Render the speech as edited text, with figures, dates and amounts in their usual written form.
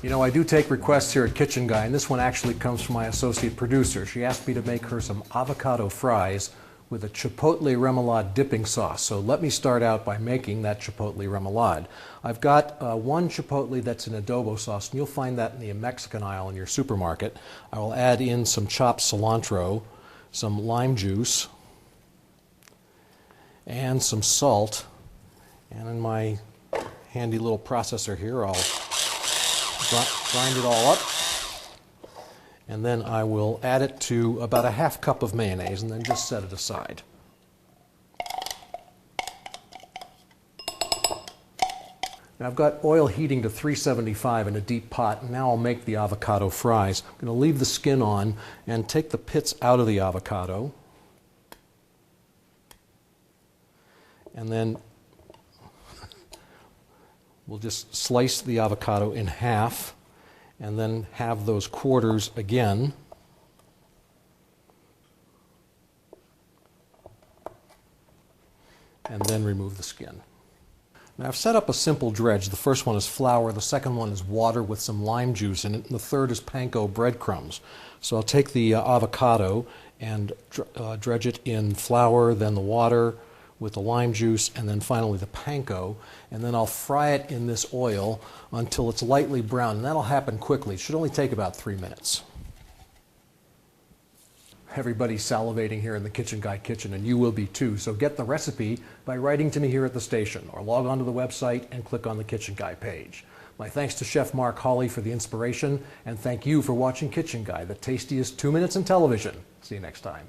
You know, I do take requests here at Kitchen Guy, and this one actually comes from my associate producer. She asked me to make her some avocado fries with a chipotle remoulade dipping sauce. So let me start out by making that chipotle remoulade. I've got one chipotle that's in adobo sauce, and you'll find that in the Mexican aisle in your supermarket. I will add in some chopped cilantro, some lime juice, and some salt. And in my handy little processor here, I'll grind it all up, and then I will add it to about a half cup of mayonnaise and then just set it aside. Now I've got oil heating to 375 in a deep pot, and now I'll make the avocado fries. I'm going to leave the skin on and take the pits out of the avocado, and then we'll just slice the avocado in half and then have those quarters again. And then remove the skin. Now I've set up a simple dredge. The first one is flour, the second one is water with some lime juice in it, and the third is panko breadcrumbs. So I'll take the avocado and dredge it in flour, then the water with the lime juice, and then finally the panko, and then I'll fry it in this oil until it's lightly brown, and that'll happen quickly. It should only take about 3 minutes. Everybody's salivating here in the Kitchen Guy kitchen, and you will be too, so get the recipe by writing to me here at the station, or log on to the website and click on the Kitchen Guy page. My thanks to Chef Mark Hawley for the inspiration, and thank you for watching Kitchen Guy, the tastiest 2 minutes in television. See you next time.